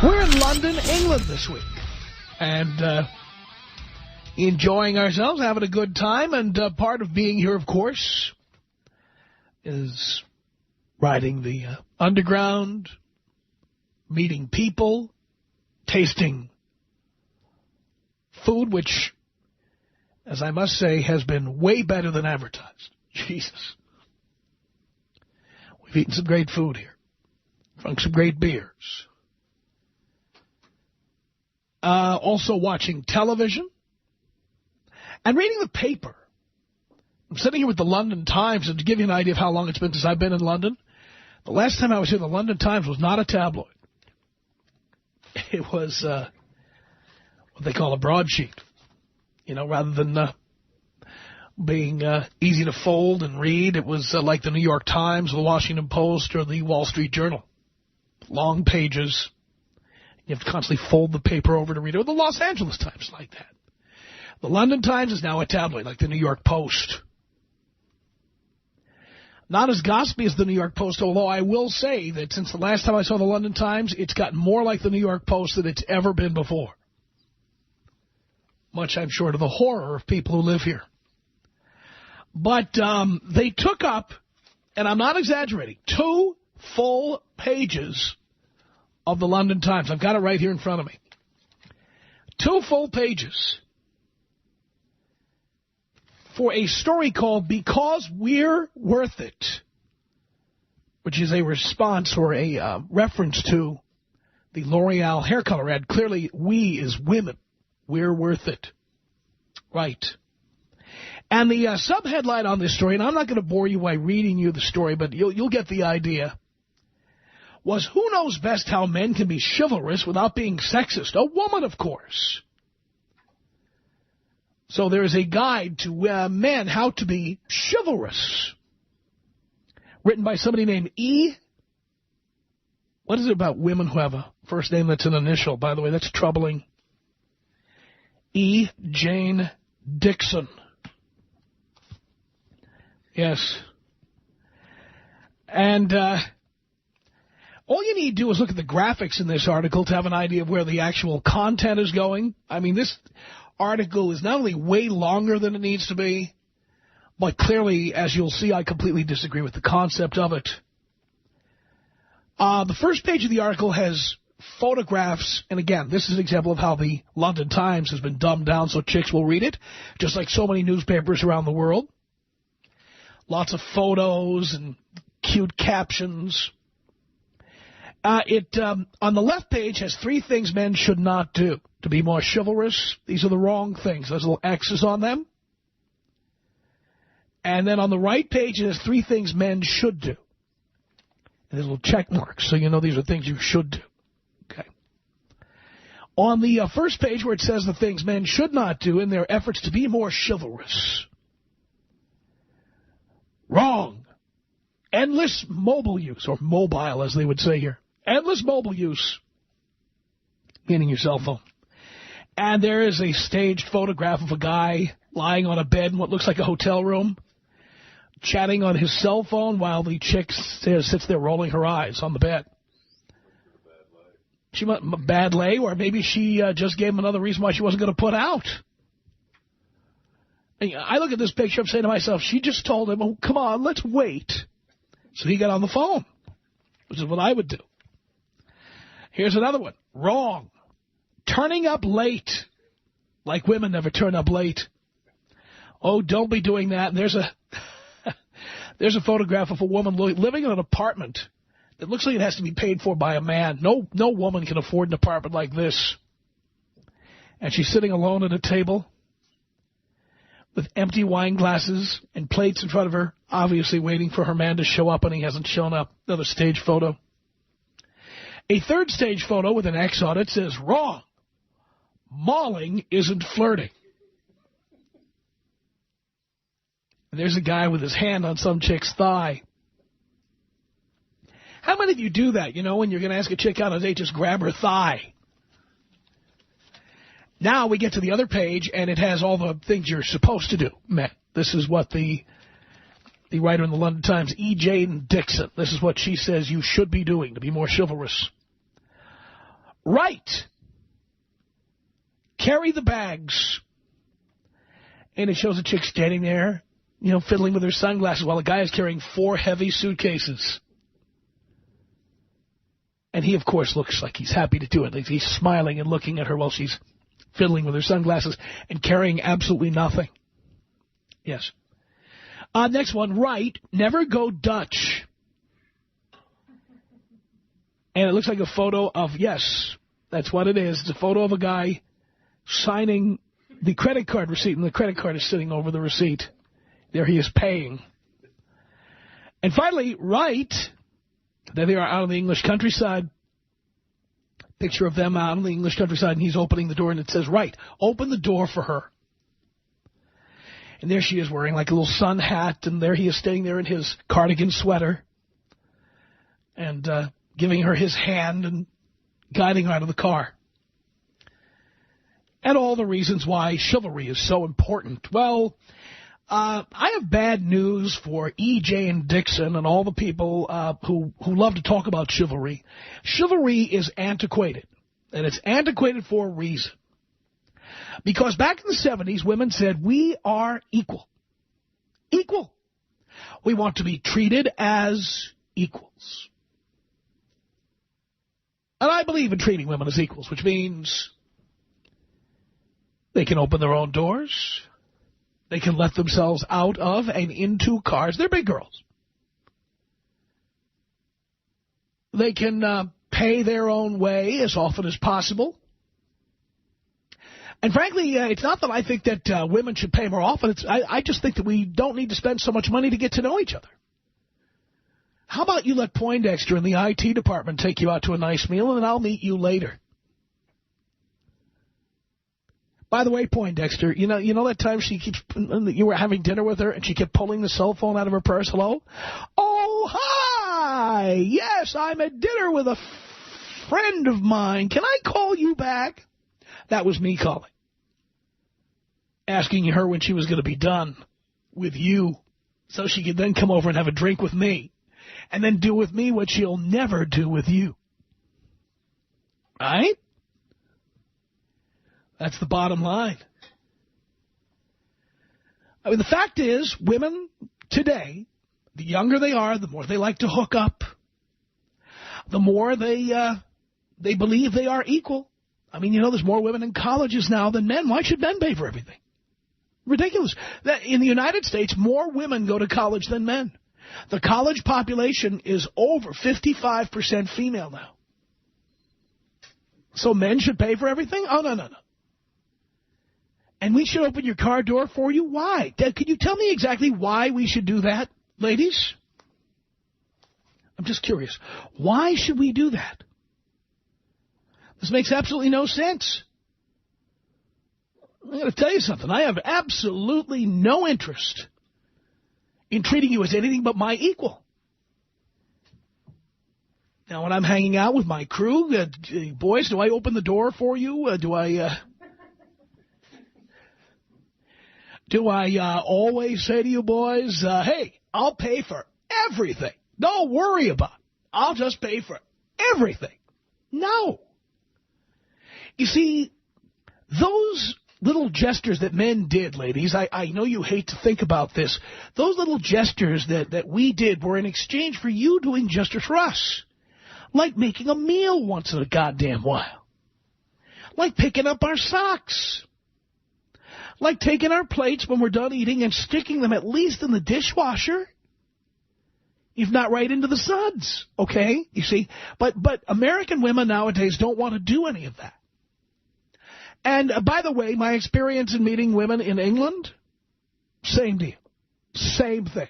We're in London, England this week. And enjoying ourselves, having a good time. And part of being here, of course, is riding the underground, meeting people, tasting food, which, as I must say, has been way better than advertised. Jesus. We've eaten some great food here. Drunk some great beers. Also watching television and reading the paper. I'm sitting here with the London Times, and to give you an idea of how long it's been since I've been in London, the last time I was here, the London Times was not a tabloid. It was what they call a broadsheet, you know, rather than being easy to fold and read. It was like the New York Times, the Washington Post, or the Wall Street Journal. Long pages. You have to constantly fold the paper over to read it. Or the Los Angeles Times, like that. The London Times is now a tabloid, like the New York Post. Not as gossipy as the New York Post, although I will say that since the last time I saw the London Times, it's gotten more like the New York Post than it's ever been before. Much, I'm sure, to the horror of people who live here. But they took up, and I'm not exaggerating, 2 full pages of the London Times. I've got it right here in front of me. 2 full pages for a story called Because We're Worth It, which is a response or a reference to the L'Oreal hair color ad. Clearly, we as women, we're worth it. Right. And the subheadline on this story, and I'm not going to bore you by reading you the story, but you'll get the idea, was who knows best how men can be chivalrous without being sexist? A woman, of course. So there is a guide to men how to be chivalrous, written by somebody named E. What is it about women who have a first name that's an initial? By the way, that's troubling. E. Jane Dixon. Yes. And all you need to do is look at the graphics in this article to have an idea of where the actual content is going. I mean, this article is not only way longer than it needs to be, but clearly, as you'll see, I completely disagree with the concept of it. The first page of the article has photographs, and again, this is an example of how the London Times has been dumbed down so chicks will read it, just like so many newspapers around the world. Lots of photos and cute captions. On the left page has 3 things men should not do to be more chivalrous. These are the wrong things. There's little X's on them. And then on the right page, it has 3 things men should do. And there's little check marks, so you know these are things you should do. Okay. On the first page where it says the things men should not do in their efforts to be more chivalrous. Wrong. Endless mobile use, or mobile as they would say here. Endless mobile use, meaning your cell phone. And there is a staged photograph of a guy lying on a bed in what looks like a hotel room, chatting on his cell phone while the chick sits there rolling her eyes on the bed. She might bad lay, or maybe she just gave him another reason why she wasn't going to put out. I look at this picture, I'm saying to myself, she just told him, oh, come on, let's wait. So he got on the phone, which is what I would do. Here's another one. Wrong. Turning up late. Like women never turn up late. Oh, don't be doing that. And there's a photograph of a woman living in an apartment that looks like it has to be paid for by a man. No woman can afford an apartment like this. And she's sitting alone at a table with empty wine glasses and plates in front of her, obviously waiting for her man to show up, and he hasn't shown up. Another stage photo. A third stage photo with an X on it says, wrong. Mauling isn't flirting. And there's a guy with his hand on some chick's thigh. How many of you do that? You know, when you're going to ask a chick out on a date, just grab her thigh. Now we get to the other page, and it has all the things you're supposed to do, men. This is what the writer in the London Times, E. Jane Dixon, this is what she says you should be doing to be more chivalrous. Right. Carry the bags. And it shows a chick standing there, you know, fiddling with her sunglasses while a guy is carrying 4 heavy suitcases. And he, of course, looks like he's happy to do it. Like he's smiling and looking at her while she's fiddling with her sunglasses and carrying absolutely nothing. Yes. Next one, right. Never go Dutch. And it looks like a photo of, yes, that's what it is. It's a photo of a guy signing the credit card receipt, and the credit card is sitting over the receipt. There he is paying. And finally, right. There they are out in the English countryside. Picture of them out in the English countryside, and he's opening the door, and it says, right, open the door for her. And there she is wearing like a little sun hat, and there he is staying there in his cardigan sweater and giving her his hand and guiding her out of the car. And all the reasons why chivalry is so important. Well, I have bad news for E.J. and Dixon and all the people who love to talk about chivalry. Chivalry is antiquated, and it's antiquated for a reason. Because back in the 70s, women said, we are equal. Equal. We want to be treated as equals. And I believe in treating women as equals, which means they can open their own doors. They can let themselves out of and into cars. They're big girls. They can pay their own way as often as possible. And frankly, it's not that I think that women should pay more often. I just think that we don't need to spend so much money to get to know each other. How about you let Poindexter in the IT department take you out to a nice meal, and then I'll meet you later. By the way, Poindexter, you know that time you were having dinner with her and she kept pulling the cell phone out of her purse? Hello? Oh, hi! Yes, I'm at dinner with a friend of mine. Can I call you back? That was me calling. Asking her when she was going to be done with you so she could then come over and have a drink with me and then do with me what she'll never do with you. Right? That's the bottom line. I mean, the fact is, women today, the younger they are, the more they like to hook up, the more they believe they are equal. I mean, you know, there's more women in colleges now than men. Why should men pay for everything? Ridiculous. In the United States, more women go to college than men. The college population is over 55% female now. So men should pay for everything? Oh, no. And we should open your car door for you? Why? Could you tell me exactly why we should do that, ladies? I'm just curious. Why should we do that? This makes absolutely no sense. I'm going to tell you something. I have absolutely no interest in treating you as anything but my equal. Now, when I'm hanging out with my crew, boys, do I open the door for you? Do I always say to you boys, hey, I'll pay for everything. Don't worry about it. I'll just pay for everything. No. You see, those little gestures that men did, ladies, I know you hate to think about this. Those little gestures that we did were in exchange for you doing gestures for us. Like making a meal once in a goddamn while. Like picking up our socks. Like taking our plates when we're done eating and sticking them at least in the dishwasher. If not right into the suds, okay? You see? But American women nowadays don't want to do any of that. And by the way, my experience in meeting women in England, same deal. Same thing.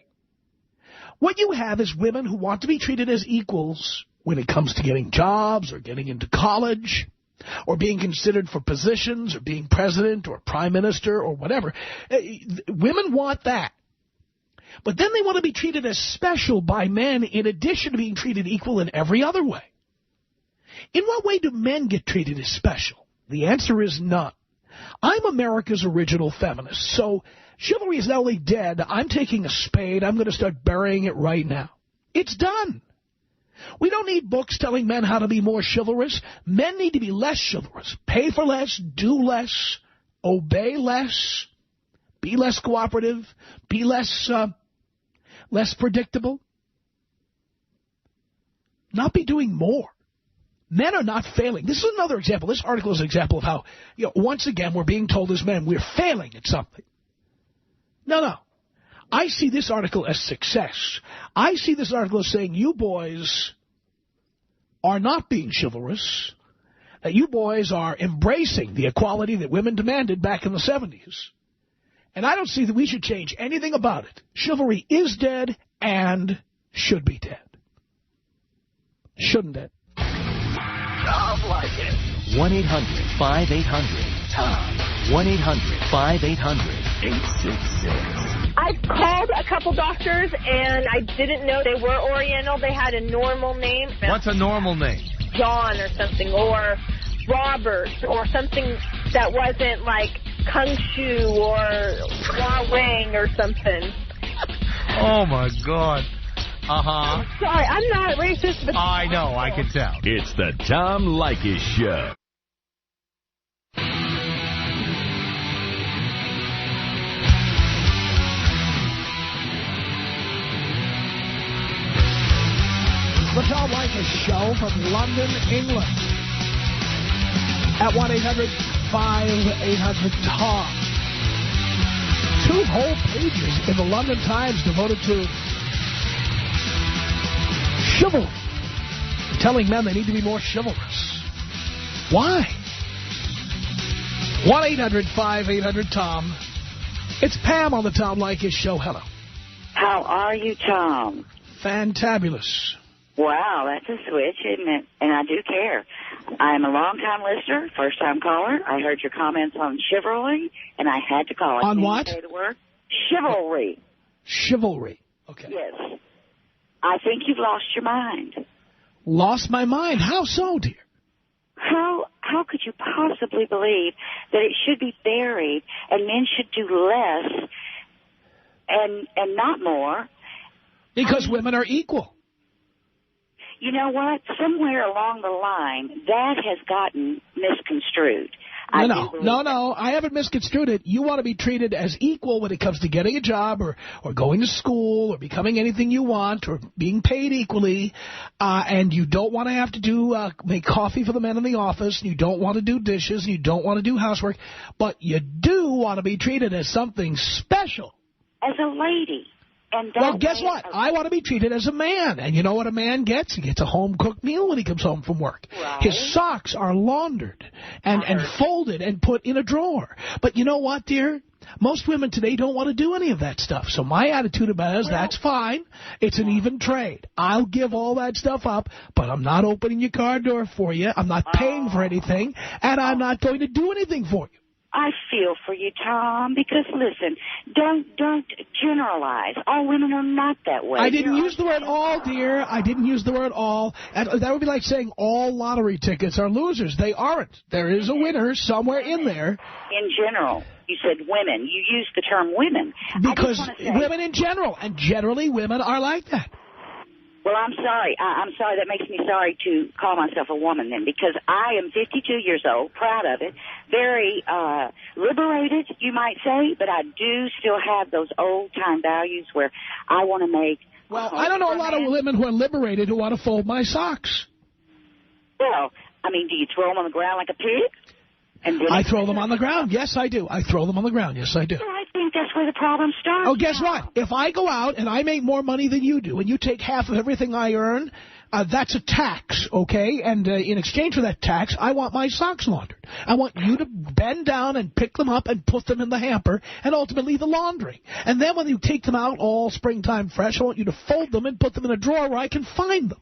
What you have is women who want to be treated as equals when it comes to getting jobs or getting into college or being considered for positions or being president or prime minister or whatever. Women want that. But then they want to be treated as special by men in addition to being treated equal in every other way. In what way do men get treated as special? The answer is none. I'm America's original feminist, so chivalry is not only dead, I'm taking a spade, I'm going to start burying it right now. It's done. We don't need books telling men how to be more chivalrous. Men need to be less chivalrous. Pay for less, do less, obey less, be less cooperative, be less predictable. Not be doing more. Men are not failing. This is another example. This article is an example of how, once again, we're being told as men we're failing at something. No. I see this article as success. I see this article as saying you boys are not being chivalrous, that you boys are embracing the equality that women demanded back in the 70s. And I don't see that we should change anything about it. Chivalry is dead and should be dead. Shouldn't it? Tom Leykis. 1-800-5800-TOM. 1-800-5800-866. I've called a couple doctors, and I didn't know they were Oriental. They had a normal name. What's a normal name? John or something, or Robert, or something that wasn't like Kung Shu or Hua Wang or something. Oh, my God. Uh-huh. Sorry, I'm not racist, but... I know, I can tell. It's the Tom Leykis Show. The Tom Leykis Show from London, England. At 1-800-5800-TOM. 2 whole pages in the London Times devoted to chivalry. Telling men they need to be more chivalrous. Why? 1-800-5800-TOM. It's Pam on the Tom Leykis Show. Hello. How are you, Tom? Fantabulous. Wow, that's a switch, isn't it? And I do care. I'm a long-time listener, first-time caller. I heard your comments on chivalry, and I had to call. On what? Say the word? Chivalry. Chivalry. Okay. Yes. I think you've lost your mind. Lost my mind? How so, dear? How could you possibly believe that it should be buried and men should do less and not more? Because women are equal. You know what? Somewhere along the line, that has gotten misconstrued. No, I haven't misconstrued it. You want to be treated as equal when it comes to getting a job or going to school or becoming anything you want or being paid equally. And you don't want to have to make coffee for the men in the office. And you don't want to do dishes. And you don't want to do housework. But you do want to be treated as something special. As a lady. And well, guess what? I want to be treated as a man. And you know what a man gets? He gets a home-cooked meal when he comes home from work. Right. His socks are laundered and folded and put in a drawer. But you know what, dear? Most women today don't want to do any of that stuff. So my attitude about it is that's fine. It's an even trade. I'll give all that stuff up, but I'm not opening your car door for you. I'm not paying for anything, and I'm not going to do anything for you. I feel for you, Tom, because, listen, don't generalize. All women are not that way. I didn't use the word all, dear. I didn't use the word all. And that would be like saying all lottery tickets are losers. They aren't. There is a winner somewhere in there. In general. You said women. You used the term women. Because women in general, and generally women are like that. Well, I'm sorry. I'm sorry. That makes me sorry to call myself a woman then, because I am 52 years old, proud of it, very liberated, you might say, but I do still have those old-time values where I want to make... Well, I don't know a lot of women who are liberated who want to fold my socks. Well, I mean, do you throw them on the ground like a pig? And then I throw them on the ground. Yes, I do. I throw them on the ground. Yes, I do. Well, I think that's where the problem starts. Oh, guess what? If I go out and I make more money than you do and you take half of everything I earn, that's a tax, okay? And in exchange for that tax, I want my socks laundered. I want you to bend down and pick them up and put them in the hamper and ultimately the laundry. And then when you take them out all springtime fresh, I want you to fold them and put them in a drawer where I can find them.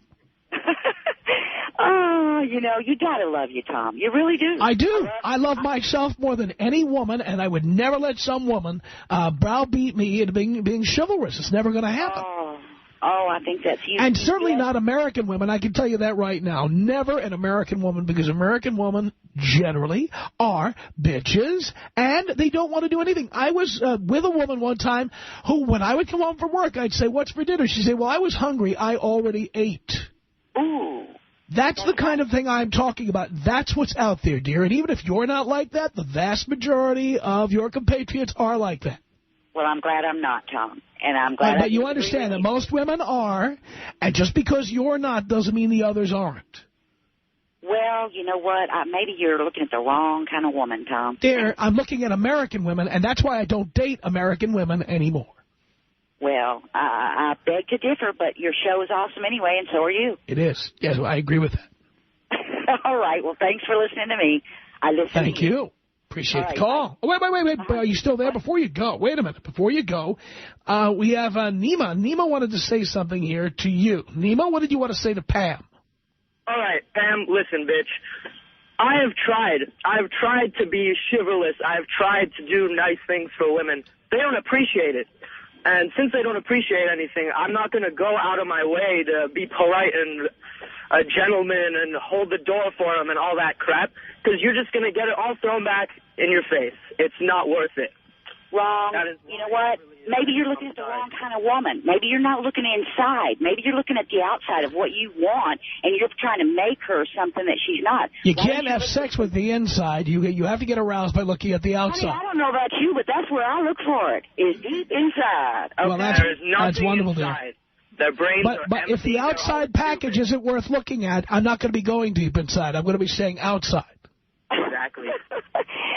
Oh, you know, you gotta love you, Tom. You really do. I do. I love myself more than any woman, and I would never let some woman browbeat me into being chivalrous. It's never going to happen. Oh, I think that's you. And certainly not American women. I can tell you that right now. Never an American woman, because American women generally are bitches, and they don't want to do anything. I was with a woman one time who, when I would come home from work, I'd say, "What's for dinner?" She'd say, "Well, I was hungry. I already ate." That's the kind of thing I'm talking about. That's what's out there, dear. And even if you're not like that, the vast majority of your compatriots are like that. Well, I'm glad I'm not, Tom. And I'm glad but you understand that most women are, and just because you're not doesn't mean the others aren't. Well, you know what? Maybe you're looking at the wrong kind of woman, Tom. Dear, I'm looking at American women, and that's why I don't date American women anymore. Well, I beg to differ, but your show is awesome anyway, and so are you. It is. Yes, I agree with that. All right. Well, thanks for listening to me. I listen Thank to you. you. Appreciate the call. Oh, wait. Are you still there? Before you go, wait a minute. Before you go, we have Nima. Nima wanted to say something here to you. Nima, what did you want to say to Pam? All right, Pam, listen, bitch. I've tried to be chivalrous. I've tried to do nice things for women. They don't appreciate it. And since they don't appreciate anything, I'm not going to go out of my way to be polite and a gentleman and hold the door for them and all that crap, because you're just going to get it all thrown back in your face. It's not worth it. Wrong. You know what? Maybe you're looking at the wrong kind of woman. Maybe you're not looking inside. Maybe you're looking at the outside of what you want, and you're trying to make her something that she's not. You can't have sex with the inside. You have to get aroused by looking at the outside. Honey, I don't know about you, but that's where I look for it, is deep inside. Okay? Well, that's wonderful, inside. Their brains but if the outside package isn't worth looking at, I'm not going to be going deep inside. I'm going to be staying outside. Exactly.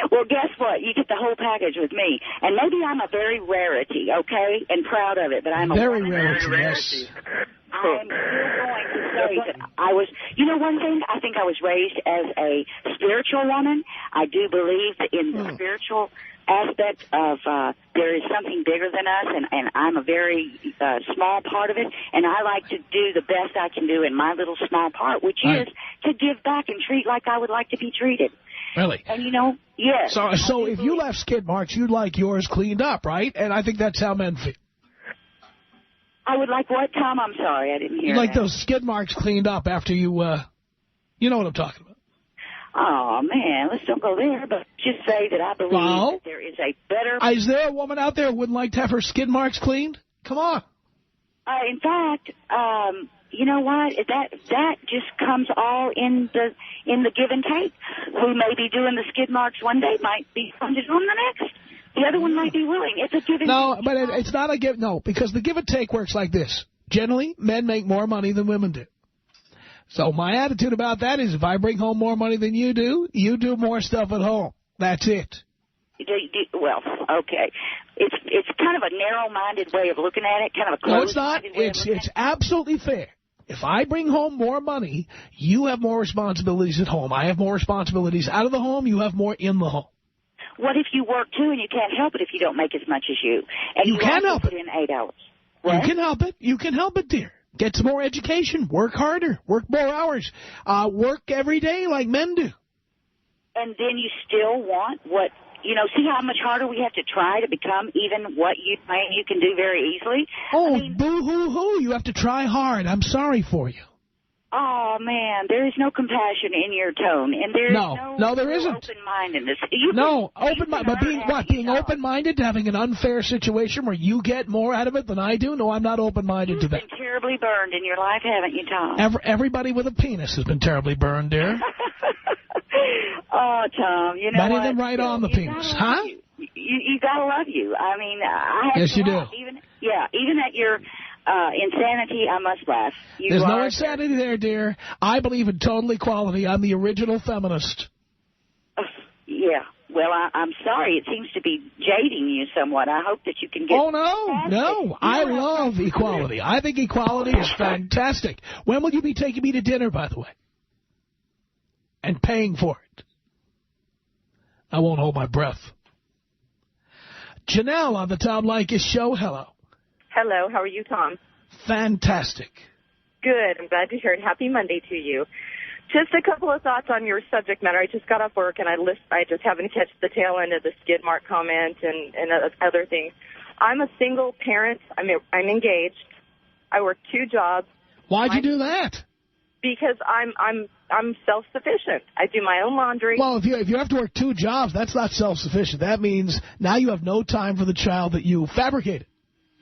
Well, guess what? You get the whole package with me. And maybe I'm a very rarity, okay, and proud of it, but I'm a very rarity, yes. I'm still going to say that I was, you know, one thing, I think I was raised as a spiritual woman. I do believe that in the spiritual aspect of there is something bigger than us, and I'm a very small part of it, and I like to do the best I can do in my little small part, which is to give back and treat like I would like to be treated. Really? And, you know, yes. So if you left skid marks, you'd like yours cleaned up, right? And I think that's how men feel. I would like what, Tom? I'm sorry, I didn't hear You'd like that. those skid marks cleaned up after you, you know what I'm talking about. Oh, man, let's don't go there, but just say that I believe that there is a better... Is there a woman out there who wouldn't like to have her skid marks cleaned? Come on. In fact, you know what? That just comes all in the give and take. Who may be doing the skid marks one day might be funded on the next. The other one might be willing. It's a give and take. No, but it's not a give. No, because the give and take works like this. Generally, men make more money than women do. So my attitude about that is if I bring home more money than you do more stuff at home. That's it. Well, okay. It's kind of a narrow-minded way of looking at it, kind of a closed-minded way of looking at it. It's absolutely fair. If I bring home more money, you have more responsibilities at home. I have more responsibilities out of the home. You have more in the home. What if you work, too, and you can't help it if you don't make as much as you? And you can help it. In 8 hours. What? You can help it. You can help it, dear. Get some more education. Work harder. Work more hours. Work every day like men do. And then you still want what, you know, see how much harder we have to try to become even what you claim you can do very easily? Oh, boo-hoo-hoo. You have to try hard. I'm sorry for you. Oh, man, there is no compassion in your tone. And there is no, there isn't. Open-mindedness. But being open-minded to having an unfair situation where you get more out of it than I do? No, I'm not open-minded to that. You've been terribly burned in your life, haven't you, Tom? Everybody with a penis has been terribly burned, dear. Oh, Tom, you know Not what? even right on the penis, huh? You gotta love you. I mean, I have yes, you do. Even at your insanity, I must laugh. There's no insanity there, dear. I believe in total equality. I'm the original feminist. Yeah. Well, I'm sorry. It seems to be jading you somewhat. I hope that you can get... Oh, no. I love equality. I think equality is fantastic. When will you be taking me to dinner, by the way? And paying for it? I won't hold my breath. Janelle on the Tom Leykis Show. Hello. Hello. How are you, Tom? Fantastic. Good. I'm glad to hear it. Happy Monday to you. Just a couple of thoughts on your subject matter. I just got off work, and I just happened to catch the tail end of the skid mark comment and other things. I'm a single parent. I'm engaged. I work 2 jobs. Why'd you do that? Because I'm self-sufficient. I do my own laundry. Well, if you have to work 2 jobs, that's not self-sufficient. That means now you have no time for the child that you fabricated.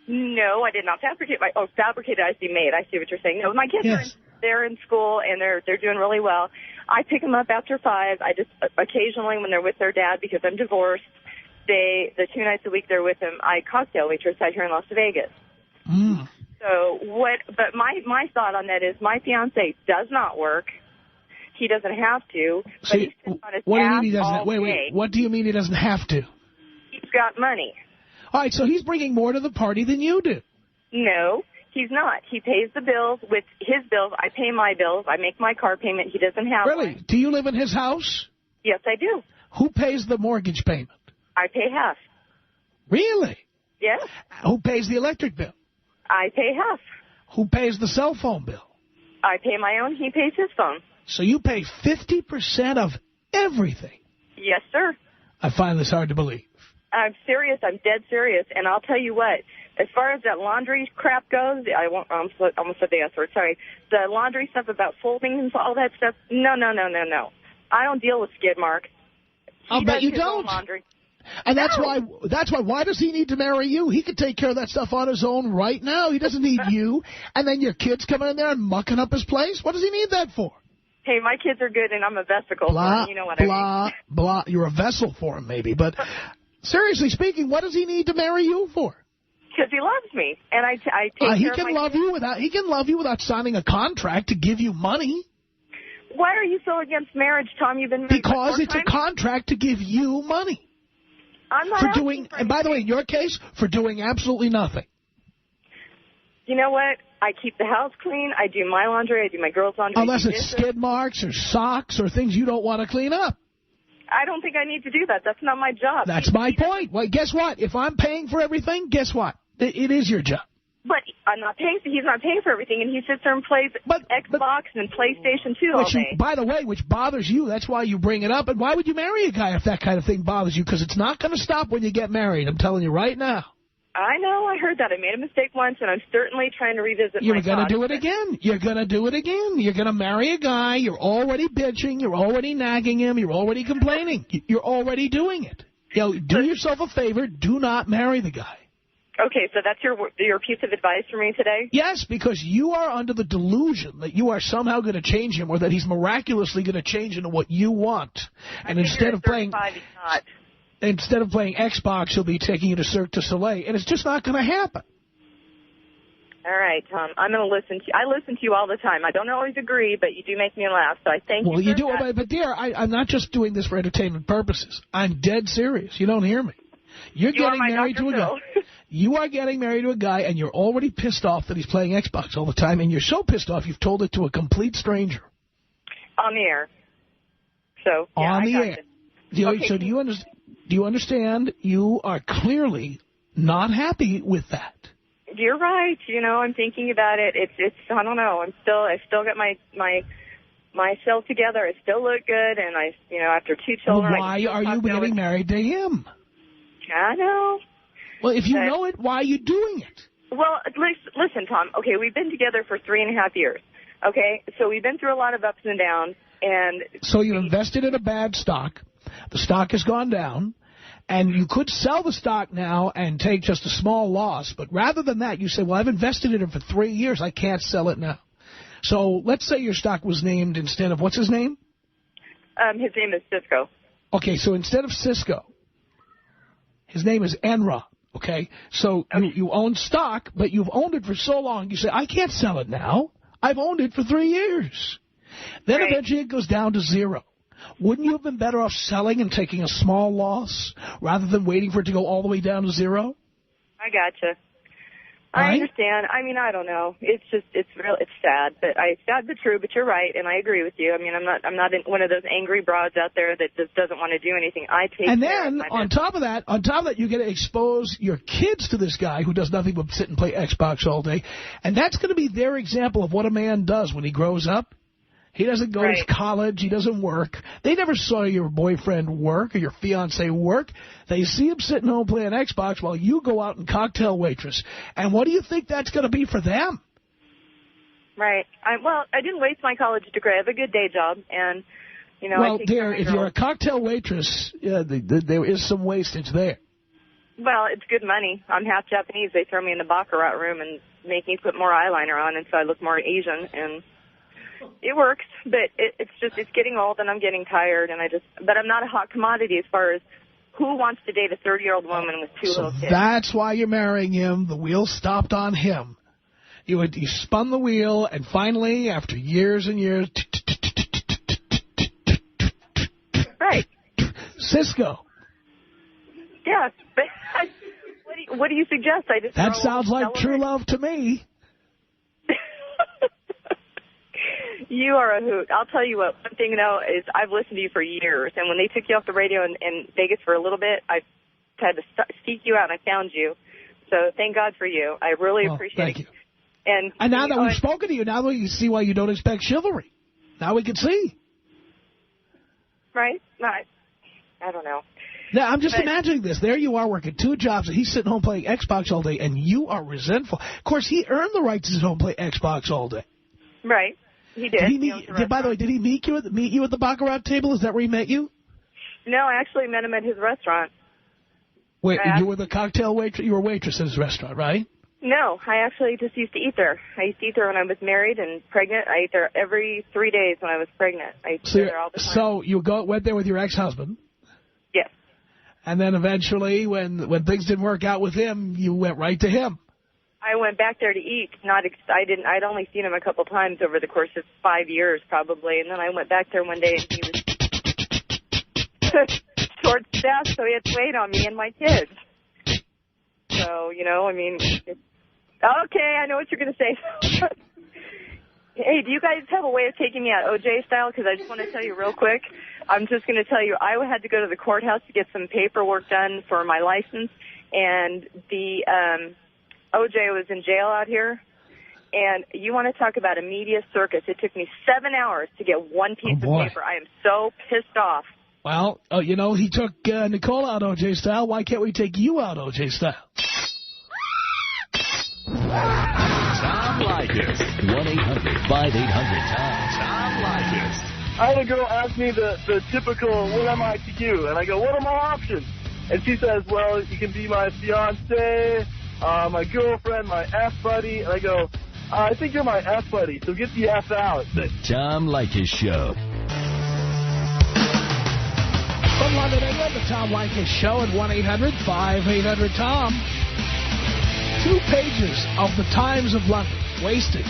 No, I did not fabricate. Fabricated, I see made. I see what you're saying. No, my kids they're in school, and they're doing really well. I pick them up after 5. I just occasionally, when they're with their dad, because I'm divorced, the 2 nights a week they're with him, I cocktail waitress out here in Las Vegas. Mm. So but my thought on that is my fiance does not work. He doesn't have to. But See, he sits on his what do you ass mean he doesn't? all Wait. day. What do you mean he doesn't have to? He's got money. All right, so he's bringing more to the party than you do. No, he's not. He pays the bills with his bills. I pay my bills. I make my car payment. He doesn't have Really? one. Do you live in his house? Yes, I do. Who pays the mortgage payment? I pay half. Really? Yes, Who pays the electric bill? I pay half. Who pays the cell phone bill? I pay my own. He pays his phone. So you pay 50% of everything. Yes, sir. I find this hard to believe. I'm serious. I'm dead serious. And I'll tell you what, as far as that laundry crap goes, I almost said the S word, sorry. The laundry stuff about folding and all that stuff, no. I don't deal with skid marks. I'll bet you don't. Laundry. And that's why does he need to marry you? He could take care of that stuff on his own right now. He doesn't need you. And then your kids coming in there and mucking up his place? What does he need that for? Hey, my kids are good, and I'm a vesicle for him. You know what I mean. Blah. You're a vessel for him, maybe. But seriously speaking, what does he need to marry you for? Because he loves me, and I take care he of can my love kids. you without. He can love you without signing a contract to give you money. Why are you so against marriage, Tom? You've been married Because it's times? a contract to give you money. I'm not for asking doing, for and by the way, in your case, for doing absolutely nothing. You know what? I keep the house clean. I do my laundry. I do my girls' laundry. Unless it's skid marks or socks or things you don't want to clean up. I don't think I need to do that. That's not my job. That's my point. Well, guess what? If I'm paying for everything, guess what? It is your job. But I'm not paying. He's not paying for everything, and he sits there and plays Xbox and PlayStation 2 all day. By the way, which bothers you. That's why you bring it up. And why would you marry a guy if that kind of thing bothers you? Because it's not going to stop when you get married. I'm telling you right now. I know. I heard that. I made a mistake once, and I'm certainly trying to revisit You're my going to thoughts. do it again. You're going to do it again. You're going to marry a guy. You're already bitching. You're already nagging him. You're already complaining. You're already doing it. You know, do yourself a favor. Do not marry the guy. Okay, so that's your piece of advice for me today? Yes, because you are under the delusion that you are somehow going to change him or that he's miraculously going to change into what you want. And instead of playing Xbox, he'll be taking you to Cirque du Soleil. And it's just not going to happen. All right, Tom. I'm going to listen to you. I listen to you all the time. I don't always agree, but you do make me laugh, so I thank you. Well, you do. That. But, dear, I'm not just doing this for entertainment purposes. I'm dead serious. You don't hear me. You're getting married to a guy. You are getting married to a guy, and you're already pissed off that he's playing Xbox all the time, and you're so pissed off you've told it to a complete stranger. On the air. So, yeah, on the I air. Okay. So do you understand? You are clearly not happy with that. You're right. You know, I'm thinking about it. It's I don't know. I still got myself together. I still look good, and after 2 children. Well, why are you getting married to him? I know. Well, if you know it, why are you doing it? Well, listen, Tom. Okay, we've been together for 3.5 years. Okay, so we've been through a lot of ups and downs, and so you invested in a bad stock. The stock has gone down, and you could sell the stock now and take just a small loss. But rather than that, you say, well, I've invested in it for 3 years. I can't sell it now. So let's say your stock was named instead of, what's his name? His name is Cisco. Okay, so instead of Cisco, his name is Enron. Okay, so you own stock, but you've owned it for so long, you say, I can't sell it now. I've owned it for 3 years. Then eventually it goes down to zero. Wouldn't you have been better off selling and taking a small loss rather than waiting for it to go all the way down to zero? I gotcha. I understand. I mean, I don't know. It's sad, it's sad but true. But you're right, and I agree with you. I mean, I'm not one of those angry broads out there that just doesn't want to do anything. I take and care then of my on top of that, you get to expose your kids to this guy who does nothing but sit and play Xbox all day, and that's going to be their example of what a man does when he grows up. He doesn't go to college. He doesn't work. They never saw your boyfriend work or your fiancé work. They see him sitting home playing Xbox while you go out and cocktail waitress. And what do you think that's going to be for them? Right. I didn't waste my college degree. I have a good day job. And, well, dear, if you're a cocktail waitress, there is some wastage there. Well, it's good money. I'm half Japanese. They throw me in the baccarat room and make me put more eyeliner on, and so I look more Asian. And It works, but it's getting old, and I'm getting tired, and but I'm not a hot commodity as far as who wants to date a 30-year-old woman with two little kids. That's why you're marrying him. The wheel stopped on him. You spun the wheel, and finally, after years and years, right, Cisco. Yeah, but what do you suggest? That sounds like true love to me. You are a hoot. I'll tell you what, one thing, though, is I've listened to you for years, and when they took you off the radio in Vegas for a little bit, I had to seek you out, and I found you. So thank God for you. I really appreciate it. Thank you. And now that we've spoken to you, now we can see why you don't expect chivalry. Now we can see. Right? I don't know. Now, I'm just imagining this. There you are working 2 jobs, and he's sitting home playing Xbox all day, and you are resentful. Of course, he earned the right to sit home and play Xbox all day. Right. He did. By the way, did he meet you at the baccarat table? Is that where he met you? No, I actually met him at his restaurant. Wait, you were the cocktail waitress? You were a waitress at his restaurant, right? No, I actually just used to eat there. I used to eat there when I was married and pregnant. I ate there every 3 days when I was pregnant. I ate there all the time. So you went there with your ex-husband? Yes. And then eventually, when things didn't work out with him, you went right to him. I went back there to eat. I'd only seen him a couple times over the course of 5 years, probably. And then I went back there one day, and he was short-staffed, so he had to wait on me and my kids. So, okay, I know what you're going to say. Hey, do you guys have a way of taking me out OJ style? Because I just want to tell you real quick. I'm just going to tell you, I had to go to the courthouse to get some paperwork done for my license, and the OJ was in jail out here. And you want to talk about a media circus. It took me 7 hours to get one piece of paper. I am so pissed off. Well, he took Nicole out OJ style. Why can't we take you out OJ style? Tom Leykis. 1-800-5800-TOM. Tom Leykis. I had a girl ask me the typical, what am I to you? And I go, what are my options? And she says, well, you can be my fiance, my girlfriend, my F buddy. And I go, I think you're my F buddy, so get the F out. The Tom Leykis Show. From London, England, the Tom Leykis Show at 1-800-5800-TOM. 2 pages of the Times of London, wasted,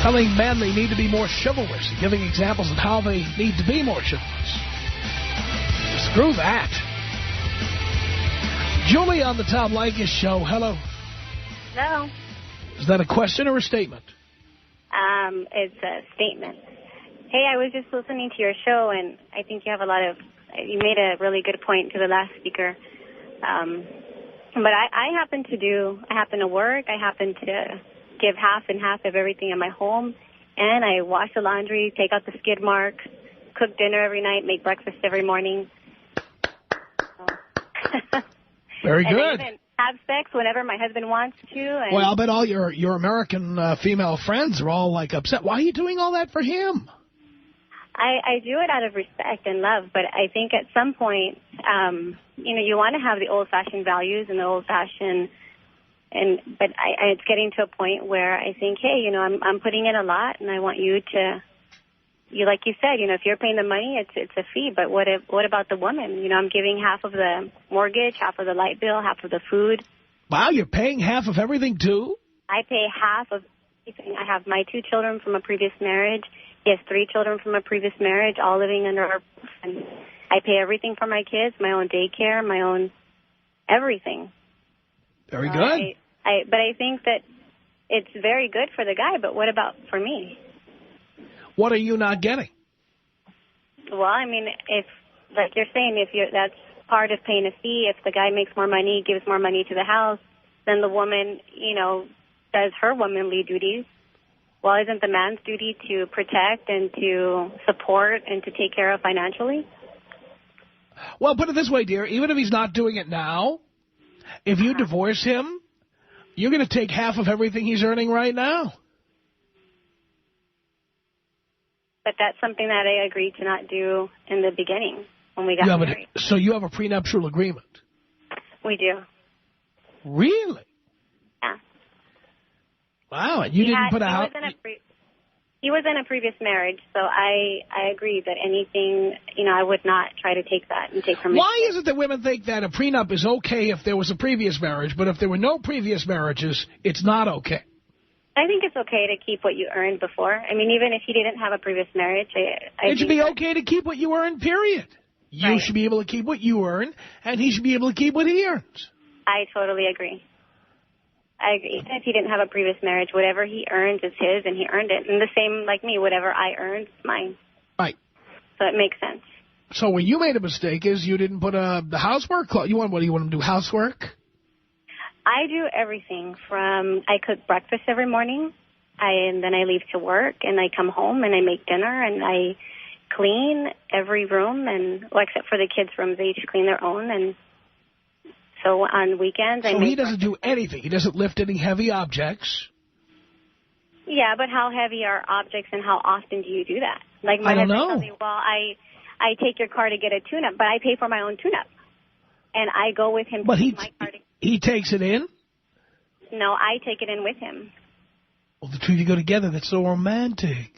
telling men they need to be more chivalrous and giving examples of how they need to be more chivalrous. Screw that. Julie on the Tom Leykis Show. Hello. Hello. Is that a question or a statement? It's a statement. Hey, I was just listening to your show, and I think you made a really good point to the last speaker. But I happen to work, I happen to give half and half of everything in my home, and I wash the laundry, take out the skid marks, cook dinner every night, make breakfast every morning. Very good. I even have sex whenever my husband wants to. And well, I'll bet all your American female friends are all, upset. Why are you doing all that for him? I do it out of respect and love, but I think at some point, you want to have the old-fashioned values and the old-fashioned, but it's getting to a point where I think, hey, I'm putting in a lot, and I want you to, like you said, if you're paying the money, it's a fee, but what about the woman? I'm giving half of the mortgage, half of the light bill, half of the food. Wow, you're paying half of everything, too? I pay half of everything. I have my 2 children from a previous marriage. He has 3 children from a previous marriage, all living under our roof. And I pay everything for my kids, my own daycare, my own everything. Very good. But I think that it's very good for the guy, but what about for me? What are you not getting? Well, I mean, if, like you're saying, that's part of paying a fee. If the guy makes more money, gives more money to the house, then the woman, does her womanly duties. Well, isn't the man's duty to protect and to support and to take care of financially? Well, put it this way, dear. Even if he's not doing it now, if you divorce him, you're going to take half of everything he's earning right now. But that's something that I agreed to not do in the beginning when we got married. So you have a prenuptial agreement? We do. Really? Yeah. Wow, and you didn't put a house... He was in a previous marriage, so I agree that anything, I would not try to take that and take permission. Why is it that women think that a prenup is okay if there was a previous marriage, but if there were no previous marriages, it's not okay? I think it's okay to keep what you earned before. I mean, even if he didn't have a previous marriage, it should be okay to keep what you earned, period. You should be able to keep what you earn, and he should be able to keep what he earns. I totally agree. I agree. Even if he didn't have a previous marriage, whatever he earns is his, and he earned it. And the same like me, whatever I earned is mine. Right. So it makes sense. So where you made a mistake is you didn't put the housework. What do you want him to do, housework? I do everything from I cook breakfast every morning, and then I leave to work, and I come home, and I make dinner, and I clean every room, except for the kids' rooms, they each clean their own, and so on weekends, So he doesn't do anything. He doesn't lift any heavy objects. Yeah, but how heavy are objects and how often do you do that? Like I don't know. Tells me, well, I take your car to get a tune-up, but I pay for my own tune-up. And I go with him to take my car. He takes it in? No, I take it in with him. Well, the two of you go together. That's so romantic.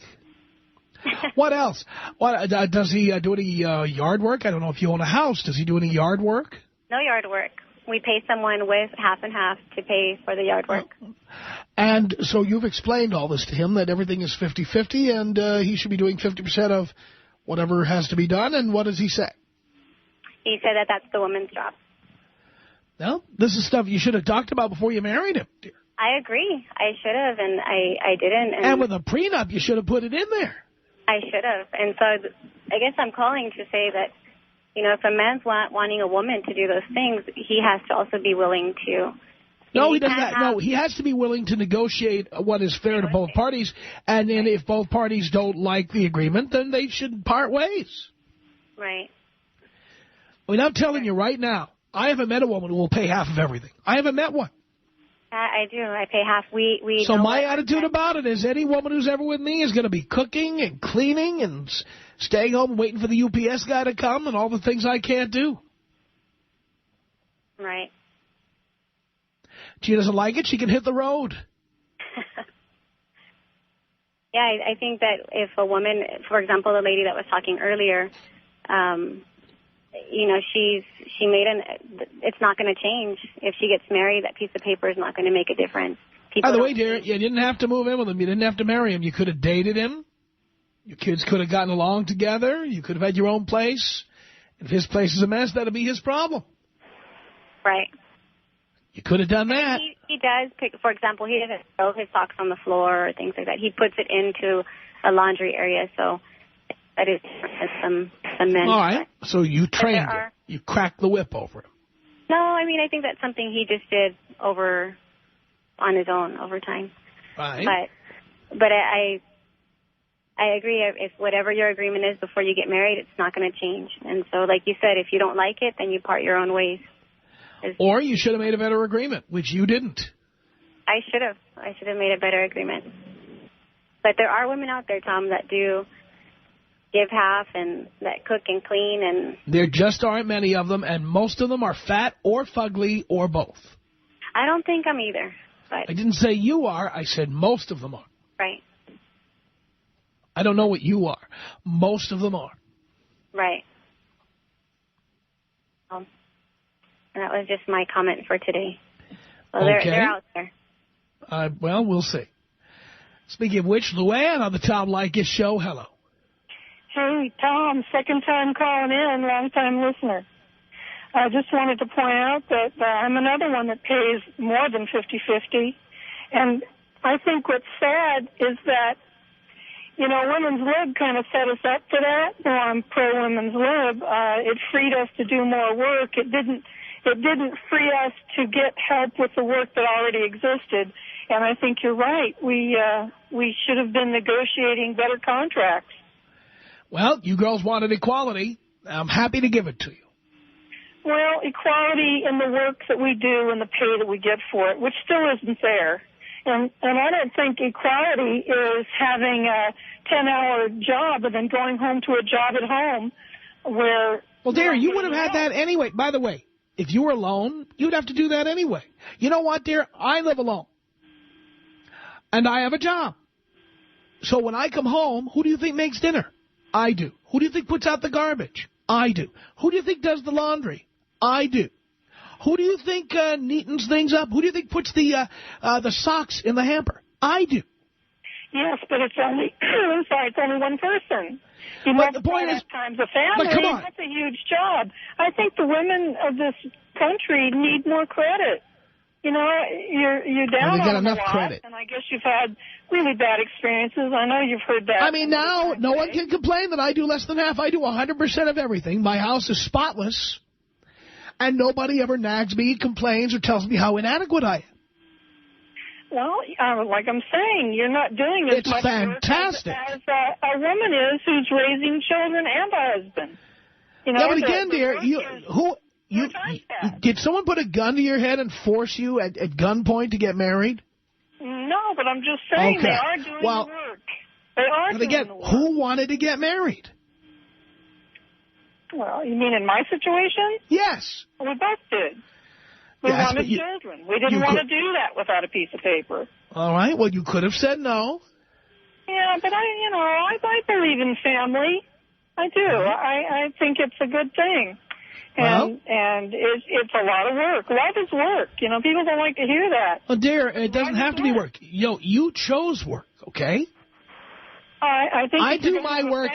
What else? Does he do any yard work? I don't know if you own a house. Does he do any yard work? No yard work. We pay someone with half and half to pay for the yard work. And so you've explained all this to him, that everything is 50-50, and he should be doing 50% of whatever has to be done. And what does he say? He said that that's the woman's job. No, this is stuff you should have talked about before you married him, dear. I agree. I should have, and I didn't. And with a prenup, you should have put it in there. I should have. And so I guess I'm calling to say that, if a man's wanting a woman to do those things, he has to also be willing to. No, he doesn't. No, he has to be willing to negotiate what is fair to both parties. And then if both parties don't like the agreement, then they should part ways. Right. I mean, I'm telling you right now, I haven't met a woman who will pay half of everything. I haven't met one. I do. I pay half. We. So my attitude about it is any woman who's ever with me is going to be cooking and cleaning and staying home and waiting for the UPS guy to come and all the things I can't do. Right. She doesn't like it, she can hit the road. Yeah, I think that if a woman, for example, the lady that was talking earlier, she made it's not going to change. If she gets married, that piece of paper is not going to make a difference. By the way, dear, you didn't have to move in with him. You didn't have to marry him. You could have dated him. Your kids could have gotten along together. You could have had your own place. If his place is a mess, that'll be his problem. Right. You could have done that. He does pick, for example, he doesn't throw his socks on the floor or things like that. He puts it into a laundry area, so that is some men. All right. So you trained him. You cracked the whip over him. No, I mean, I think that's something he just did on his own over time. Right. But I agree. If whatever your agreement is before you get married, it's not going to change. And so, like you said, if you don't like it, then you part your own ways. Or you should have made a better agreement, which you didn't. I should have. I should have made a better agreement. But there are women out there, Tom, that do give half and that cook and clean. And there just aren't many of them, and most of them are fat or fugly or both. I don't think I'm either. But I didn't say you are. I said most of them are. Right. I don't know what you are. Most of them are. Right. That was just my comment for today. Well, okay. They're out there. Well, we'll see. Speaking of which, Luann on the Tom Leykis Show. Hello. Hey, Tom, second time calling in, long time listener. I just wanted to point out that I'm another one that pays more than 50-50. And I think what's sad is that, Women's Lib kind of set us up for that. I'm pro-Women's Lib. It freed us to do more work. It didn't free us to get help with the work that already existed. And I think you're right. We should have been negotiating better contracts. Well, you girls wanted equality. I'm happy to give it to you. Well, equality in the work that we do and the pay that we get for it, which still isn't there. And I don't think equality is having a 10-hour job and then going home to a job at home where... Well, dear, you would have had that anyway. By the way, if you were alone, you'd have to do that anyway. You know what, dear? I live alone. And I have a job. So when I come home, who do you think makes dinner? I do. Who do you think puts out the garbage? I do. Who do you think does the laundry? I do. Who do you think neatens things up? Who do you think puts the socks in the hamper? I do. Yes, but it's only it's only one person. You but the point is, times a family. But come on. That's a huge job. I think the women of this country need more credit. You know, you're down they get on enough a lot, credit. And I guess you've had really bad experiences. I know you've heard that. I mean, now no one can complain that I do less than half. I do 100% of everything. My house is spotless, and nobody ever nags me, complains, or tells me how inadequate I am. Well, like I'm saying, you're not doing as much fantastic. work as a woman is who's raising children and a husband. You know, yeah, but again, dear, did someone put a gun to your head and force you at gunpoint to get married? No, but I'm just saying they are doing the work. They are doing the work. Who wanted to get married? Well, you mean in my situation? Yes. We both did. We wanted children. We didn't want to do that without a piece of paper. All right. Well, you could have said no. Yeah, but I believe in family. I do. I think it's a good thing. And it's a lot of work. Love is work. You know, people don't like to hear that. Well, dear, it doesn't have to be work. You chose work, okay? I think I do my work.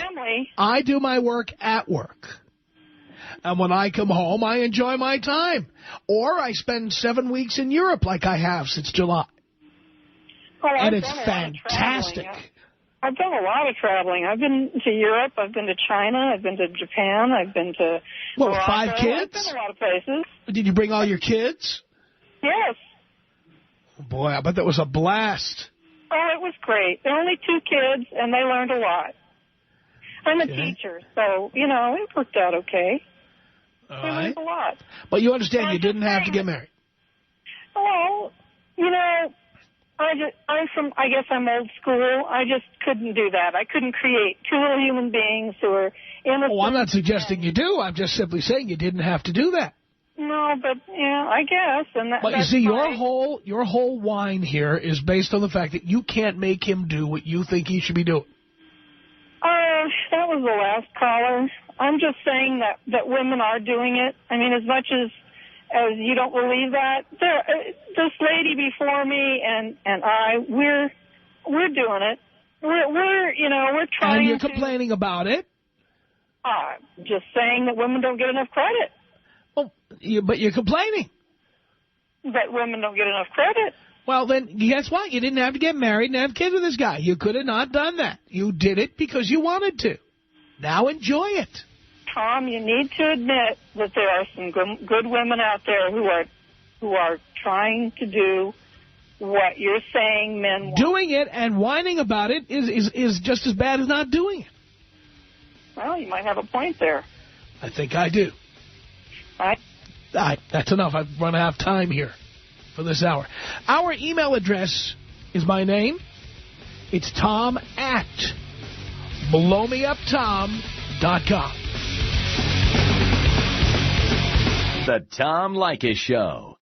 I do my work at work. And when I come home, I enjoy my time. Or I spend 7 weeks in Europe like I have since July. And it's fantastic. I've done a lot of traveling. I've been to Europe. I've been to China. I've been to Japan. I've been to Morocco. 5 kids? I've been a lot of places. Did you bring all your kids? Yes. Oh, boy, I bet that was a blast. Oh, it was great. There were only 2 kids, and they learned a lot. I'm a teacher, so, it worked out okay. All they learned a lot. But you understand you didn't have to get married. Well, I guess I'm old school. I just couldn't do that. I couldn't create 2 little human beings who are innocent. Oh, I'm not suggesting you do. I'm just simply saying you didn't have to do that. No, but I guess. But you see, your whole whine here is based on the fact that you can't make him do what you think he should be doing. That was the last caller. I'm just saying that women are doing it. I mean, as much as you don't believe that, this lady before me and we're doing it. We're trying. And you're complaining about it. Just saying that women don't get enough credit. Well, but you're complaining that women don't get enough credit. Well, then, guess what? You didn't have to get married and have kids with this guy. You could have not done that. You did it because you wanted to. Now enjoy it. Tom, you need to admit that there are some good women out there who are trying to do what you're saying men want. Doing it and whining about it is just as bad as not doing it. Well, you might have a point there. I think I do. That's enough. I've run out of time here for this hour. Our email address is my name. It's tom@blowmeuptom.com. The Tom Leykis Show.